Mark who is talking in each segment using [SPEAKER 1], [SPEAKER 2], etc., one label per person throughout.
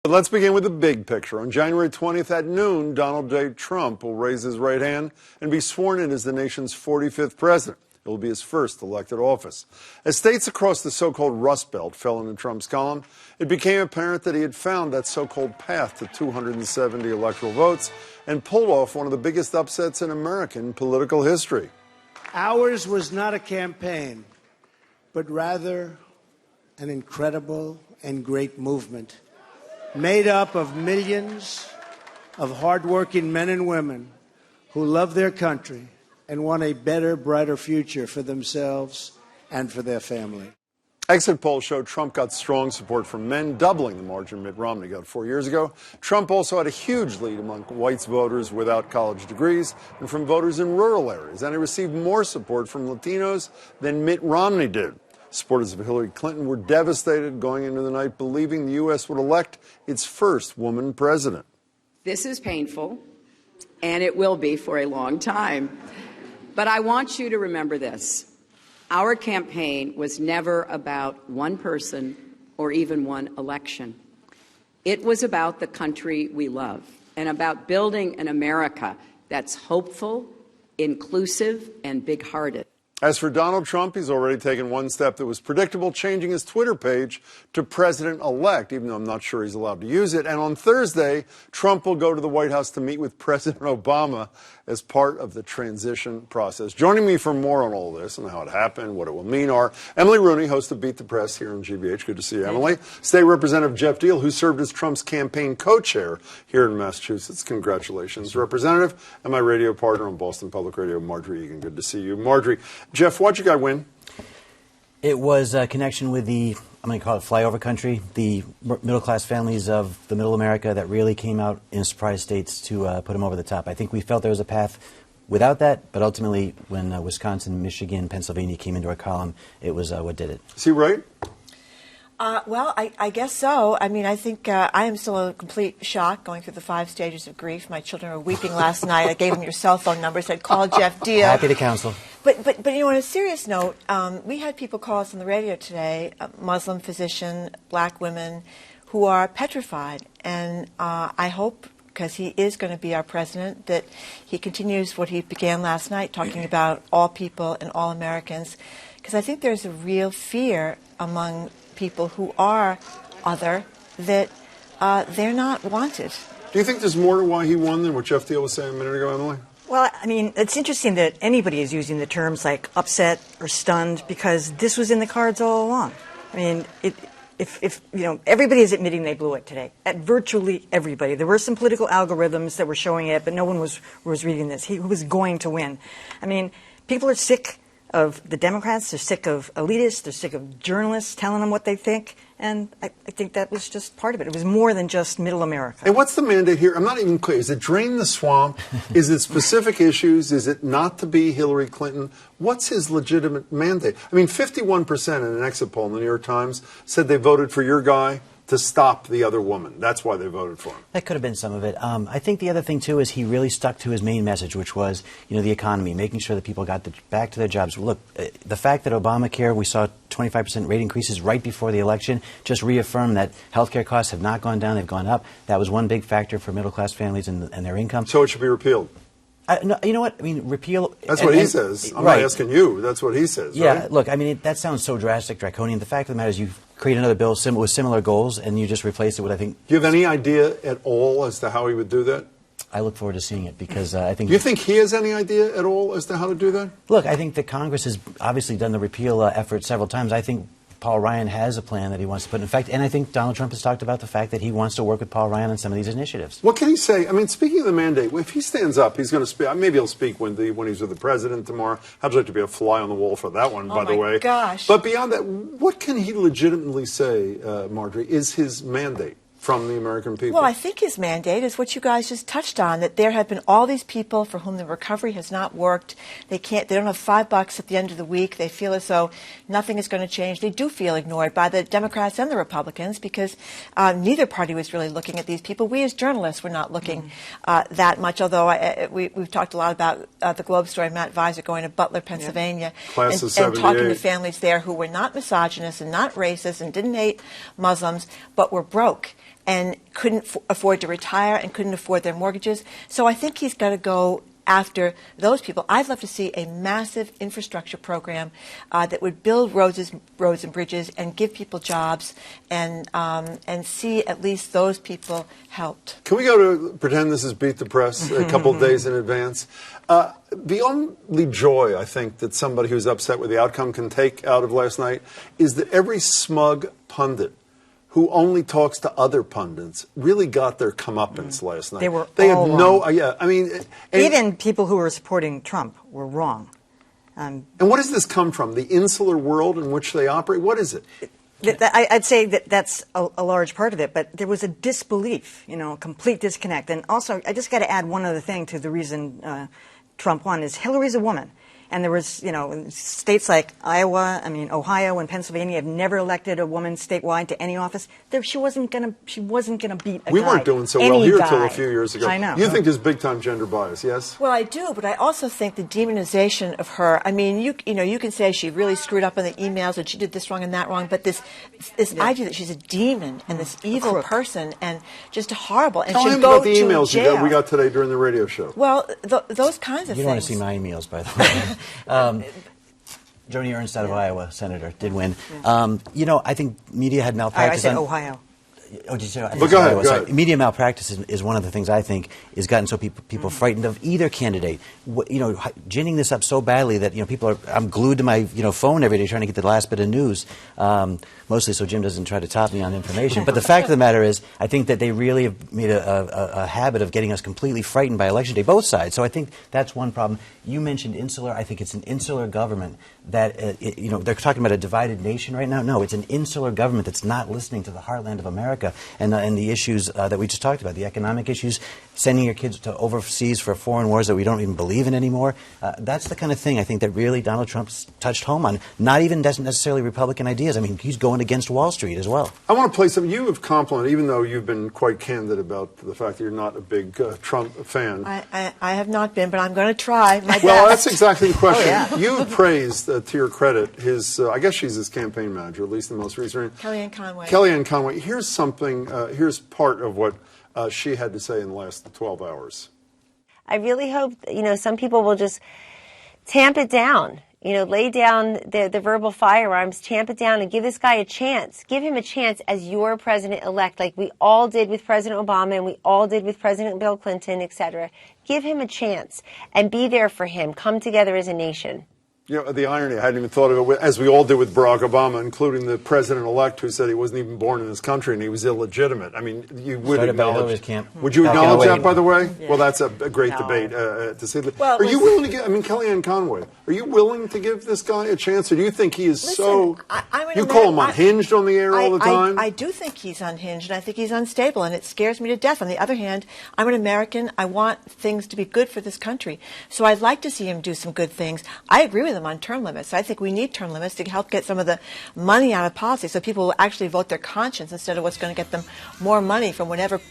[SPEAKER 1] But let's begin with the big picture. On January 20th at noon, Donald J. Trump will raise his right hand and be sworn in as the nation's 45th president. It will be his first elected office. As states across the so-called Rust Belt fell into Trump's column, it became apparent that he had found that so-called path to 270 electoral votes and pulled off one of the biggest upsets in American political history.
[SPEAKER 2] Ours was not a campaign, but rather an incredible and great movement made up of millions of hardworking men and women who love their country and want a better, brighter future for themselves and for their family.
[SPEAKER 1] Exit polls showed Trump got strong support from men, doubling the margin Mitt Romney got 4 years ago. Trump also had a huge lead among white voters without college degrees and from voters in rural areas, and he received more support from Latinos than Mitt Romney did. Supporters of Hillary Clinton were devastated going into the night, believing the U.S. would elect its first woman president.
[SPEAKER 3] This is painful, and it will be for a long time. But I want you to remember this. Our campaign was never about one person or even one election. It was about the country we love and about building an America that's hopeful, inclusive, and big-hearted.
[SPEAKER 1] As for Donald Trump, he's already taken one step that was predictable, changing his Twitter page to President-elect, even though I'm not sure he's allowed to use it. And on Thursday, Trump will go to the White House to meet with President Obama as part of the transition process. Joining me for more on all this and how it happened, what it will mean, are Emily Rooney, host of Beat the Press here on GBH. Good to see you, Emily. State Representative Jeff Diehl, who served as Trump's campaign co-chair here in Massachusetts. Congratulations, Representative. And my radio partner on Boston Public Radio, Margery Eagan. Good to see you. Margery, Jeff, why'd you guys win?
[SPEAKER 4] It was a connection with the, I'm going to call it flyover country, the middle-class families of the middle America that really came out in surprise states to put them over the top. I think we felt there was a path without that, but ultimately when Wisconsin, Michigan, Pennsylvania came into our column, it was what did it.
[SPEAKER 1] Is he right?
[SPEAKER 5] Well, I guess so. I mean, I think I am still in complete shock going through the 5 stages of grief. My children were weeping last night. I gave them your cell phone number, said call Jeff Diehl.
[SPEAKER 4] Happy to counsel.
[SPEAKER 5] But you know, on a serious note, we had people call us on the radio today, a Muslim physician, black women, who are petrified. And I hope, because he is going to be our president, that he continues what he began last night, talking about all people and all Americans. Because I think there's a real fear among people who are other that they're not wanted.
[SPEAKER 1] Do you think there's more to why he won than what Jeff Diehl was saying a minute ago, Emily?
[SPEAKER 6] Well, I mean, it's interesting that anybody is using the terms like upset or stunned because this was in the cards all along. I mean, if you know, everybody is admitting they blew it today. At virtually everybody. There were some political algorithms that were showing it, but no one was reading this. He was going to win. I mean, people are sick of the Democrats, they're sick of elitists, they're sick of journalists telling them what they think, and I think that was just part of it. It was more than just middle America.
[SPEAKER 1] And what's the mandate here? I'm not even clear. Is it drain the swamp? Is it specific issues? Is it not to be Hillary Clinton? What's his legitimate mandate? I mean, 51% in an exit poll in the New York Times said they voted for your guy to stop the other woman. That's why they voted for him.
[SPEAKER 4] That could have been some of it. I think the other thing, too, is he really stuck to his main message, which was, you know, the economy, making sure that people got back to their jobs. Look, the fact that Obamacare, we saw 25% rate increases right before the election, just reaffirmed that health care costs have not gone down, they've gone up. That was one big factor for middle-class families and their income.
[SPEAKER 1] So it should be repealed.
[SPEAKER 4] No, you know what? I mean, repeal...
[SPEAKER 1] That's what he says. I'm not asking you. That's what he says,
[SPEAKER 4] Yeah,
[SPEAKER 1] right?
[SPEAKER 4] Look, I mean, that sounds so drastic, draconian. The fact of the matter is you create another bill with similar goals, and you just replace it with, I think...
[SPEAKER 1] Do you have any idea at all as to how he would do that?
[SPEAKER 4] I look forward to seeing it, because I think...
[SPEAKER 1] Do you think he has any idea at all as to how to do that?
[SPEAKER 4] Look, I think that Congress has obviously done the repeal effort several times. I think Paul Ryan has a plan that he wants to put in effect, and I think Donald Trump has talked about the fact that he wants to work with Paul Ryan on some of these initiatives.
[SPEAKER 1] What can he say? I mean, speaking of the mandate, if he stands up, he's going to speak. Maybe he'll speak when he's with the president tomorrow. I'd like to be a fly on the wall for that one, by the way.
[SPEAKER 5] Oh, my gosh.
[SPEAKER 1] But beyond that, what can he legitimately say, Margery, is his mandate from the American people?
[SPEAKER 5] Well, I think his mandate is what you guys just touched on, that there have been all these people for whom the recovery has not worked. They don't have $5 at the end of the week. They feel as though nothing is going to change. They do feel ignored by the Democrats and the Republicans because neither party was really looking at these people. We as journalists were not looking that much, although we've talked a lot about the Globe story, Matt Visor going to Butler, Pennsylvania, and talking to families there who were not misogynist and not racist and didn't hate Muslims, but were broke and couldn't afford to retire and couldn't afford their mortgages. So I think he's got to go after those people. I'd love to see a massive infrastructure program that would build roads and bridges and give people jobs and see at least those people helped.
[SPEAKER 1] Can we go to pretend this is Beat the Press a couple of days in advance? The only joy, I think, that somebody who's upset with the outcome can take out of last night is that every smug pundit who only talks to other pundits really got their comeuppance last night.
[SPEAKER 6] They
[SPEAKER 1] had
[SPEAKER 6] all
[SPEAKER 1] no,
[SPEAKER 6] wrong.
[SPEAKER 1] yeah, I mean...
[SPEAKER 6] Even people who were supporting Trump were wrong.
[SPEAKER 1] And what does this come from? The insular world in which they operate? What is it?
[SPEAKER 6] I'd say that that's a large part of it, but there was a disbelief, a complete disconnect. And also, I just got to add one other thing to the reason Trump won is Hillary's a woman. And there was, states like Iowa, Ohio and Pennsylvania have never elected a woman statewide to any office. She wasn't gonna beat a guy.
[SPEAKER 1] We weren't doing so well here until a few years ago.
[SPEAKER 6] I know.
[SPEAKER 1] You think there's big-time gender bias, yes?
[SPEAKER 5] Well, I do, but I also think the demonization of her. I mean, you can say she really screwed up on the emails and she did this wrong and that wrong, but this idea that she's a demon and this evil person and just horrible and
[SPEAKER 1] Tell
[SPEAKER 5] should
[SPEAKER 1] him
[SPEAKER 5] go
[SPEAKER 1] about the
[SPEAKER 5] to
[SPEAKER 1] emails
[SPEAKER 5] jail.
[SPEAKER 1] we got today during the radio show.
[SPEAKER 5] Well, those kinds of
[SPEAKER 4] You
[SPEAKER 5] things.
[SPEAKER 4] don't want to see my emails, by the way. Joni Ernst out of Iowa, senator, did win. I think media had malpractice.
[SPEAKER 6] I said Ohio.
[SPEAKER 4] Oh, did you say?
[SPEAKER 1] But go ahead, go ahead.
[SPEAKER 4] Media malpractice is one of the things I think has gotten so people frightened of either candidate. Ginning this up so badly that people are. I'm glued to my phone every day trying to get the last bit of news. Mostly so Jim doesn't try to top me on information. But the fact of the matter is, I think that they really have made a habit of getting us completely frightened by Election Day, both sides. So I think that's one problem. You mentioned insular. I think it's an insular government that, they're talking about a divided nation right now. No, it's an insular government that's not listening to the heartland of America and the issues that we just talked about, the economic issues, sending your kids to overseas for foreign wars that we don't even believe in anymore. That's the kind of thing I think that really Donald Trump's touched home on. Not even necessarily Republican ideas. I mean, he's going against Wall Street as well.
[SPEAKER 1] I want to play something. You have complimented, even though you've been quite candid about the fact that you're not a big Trump fan.
[SPEAKER 5] I have not been, but I'm going to try my best.
[SPEAKER 1] Well, that's exactly the question.
[SPEAKER 6] yeah.
[SPEAKER 1] You've praised, to your credit, his, I guess she's his campaign manager, at least the most recent.
[SPEAKER 5] Kellyanne Conway.
[SPEAKER 1] Kellyanne Conway. Here's something, here's part of what she had to say in the last 12 hours.
[SPEAKER 7] I really hope, some people will just tamp it down. Lay down the verbal firearms, tamp it down, and give this guy a chance. Give him a chance as your president-elect, like we all did with President Obama and we all did with President Bill Clinton, etc. Give him a chance and be there for him. Come together as a nation.
[SPEAKER 1] The irony, I hadn't even thought of it, as we all did with Barack Obama, including the president-elect who said he wasn't even born in this country and he was illegitimate. I mean, you would acknowledge. Would you acknowledge that, by the way?
[SPEAKER 6] Yeah.
[SPEAKER 1] Well, that's a great debate, to say that.
[SPEAKER 5] Well,
[SPEAKER 1] are you willing to give, Kellyanne Conway, are you willing to give this guy a chance, or do you think he is you call him unhinged on the air all the time?
[SPEAKER 5] I do think he's unhinged, and I think he's unstable, and it scares me to death. On the other hand, I'm an American. I want things to be good for this country. So I'd like to see him do some good things. I agree with him on term limits. I think we need term limits to help get some of the money out of politics so people will actually vote their conscience instead of what's going to get them more money from whatever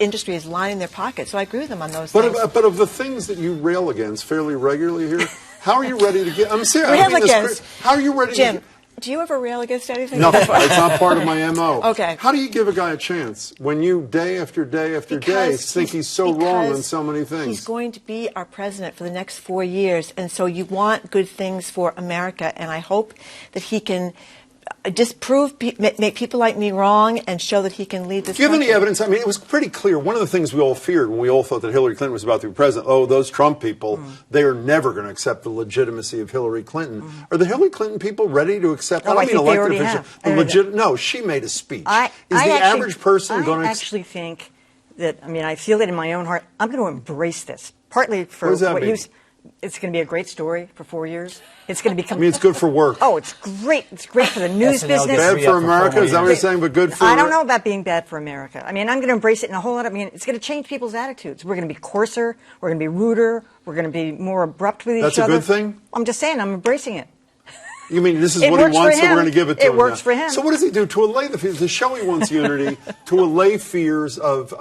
[SPEAKER 5] industry is lining their pockets. So I agree with them on those things.
[SPEAKER 1] But of the things that you rail against fairly regularly here, how are you ready to get... I'm serious.
[SPEAKER 5] Rail against?
[SPEAKER 1] How are you ready
[SPEAKER 5] Jim,
[SPEAKER 1] to...
[SPEAKER 5] do you ever rail against anything?
[SPEAKER 1] No, it's not part of my M.O.
[SPEAKER 5] Okay.
[SPEAKER 1] How do you give a guy a chance when you, day after day after day, think he's so wrong on so many things?
[SPEAKER 5] He's going to be our president for the next 4 years, and so you want good things for America, and I hope that he can disprove, make people like me wrong, and show that he can lead this
[SPEAKER 1] Do you have
[SPEAKER 5] country.
[SPEAKER 1] any evidence? I mean, it was pretty clear. One of the things we all feared when we all thought that Hillary Clinton was about to be president, those Trump people, they are never going to accept the legitimacy of Hillary Clinton. Are the Hillary Clinton people ready to accept,
[SPEAKER 6] I think they already have.
[SPEAKER 1] No, she made a speech.
[SPEAKER 6] I
[SPEAKER 1] average person going to...
[SPEAKER 6] I actually think that, I feel it in my own heart. I'm going to embrace this, partly for
[SPEAKER 1] what does that mean?
[SPEAKER 6] It's going to be a great story for 4 years. It's going to become...
[SPEAKER 1] it's good for work.
[SPEAKER 6] Oh, it's great. It's great for the news business.
[SPEAKER 1] Bad for America? Is that what you're saying? But good for...
[SPEAKER 6] I don't know about being bad for America. I'm going to embrace it in a whole lot of... it's going to change people's attitudes. We're going to be coarser. We're going to be ruder. We're going to be more abrupt with each other.
[SPEAKER 1] That's a good thing?
[SPEAKER 6] I'm just saying, I'm embracing it.
[SPEAKER 1] You mean this is
[SPEAKER 6] It
[SPEAKER 1] what he
[SPEAKER 6] works for
[SPEAKER 1] wants, so
[SPEAKER 6] him.
[SPEAKER 1] we're going to give it to
[SPEAKER 6] It
[SPEAKER 1] him?
[SPEAKER 6] works
[SPEAKER 1] now.
[SPEAKER 6] for him.
[SPEAKER 1] So what does he do to allay the fears? To show he wants unity, to allay fears of.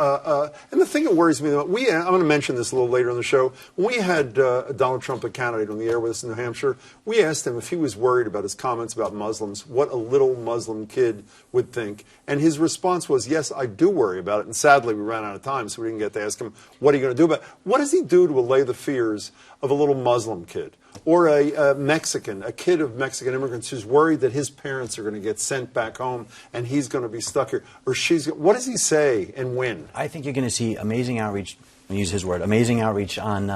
[SPEAKER 1] And the thing that worries me, I'm going to mention this a little later in the show. When we had Donald Trump, a candidate, on the air with us in New Hampshire, we asked him if he was worried about his comments about Muslims, what a little Muslim kid would think. And his response was, yes, I do worry about it. And sadly, we ran out of time, so we didn't get to ask him, what are you going to do about it? What does he do to allay the fears of a little Muslim kid? Or a Mexican, a kid of Mexican immigrants who's worried that his parents are going to get sent back home and he's going to be stuck here. Or what does he say and when?
[SPEAKER 4] I think you're going to see amazing outreach. I'll use his word, amazing outreach on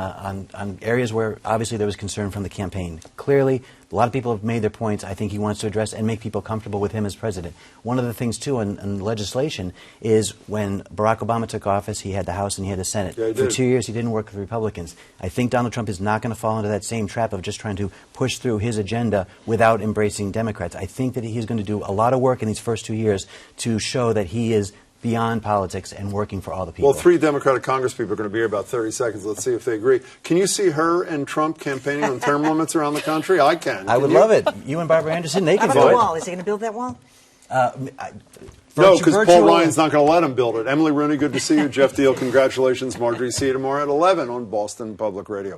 [SPEAKER 4] areas where obviously there was concern from the campaign. Clearly, a lot of people have made their points. I think he wants to address and make people comfortable with him as president. One of the things, too, in legislation is when Barack Obama took office, he had the House and he had the Senate.
[SPEAKER 1] Yeah, he
[SPEAKER 4] For
[SPEAKER 1] did.
[SPEAKER 4] 2 years, he didn't work with Republicans. I think Donald Trump is not going to fall into that same trap of just trying to push through his agenda without embracing Democrats. I think that he's going to do a lot of work in these first 2 years to show that he is beyond politics and working for all the people.
[SPEAKER 1] Well, 3 Democratic congresspeople are going to be here about 30 seconds. Let's see if they agree. Can you see her and Trump campaigning on term limits around the country? I can.
[SPEAKER 4] I would love it. You and Barbara Anderson, they
[SPEAKER 6] How
[SPEAKER 4] can
[SPEAKER 6] about
[SPEAKER 4] do
[SPEAKER 6] the
[SPEAKER 4] it.
[SPEAKER 6] wall? Is he going to build that wall?
[SPEAKER 1] No, because Paul
[SPEAKER 4] Virtual-
[SPEAKER 1] Ryan's not going to let him build it. Emily Rooney, good to see you. Jeff Deal, congratulations. Marjorie, see you tomorrow at 11 on Boston Public Radio.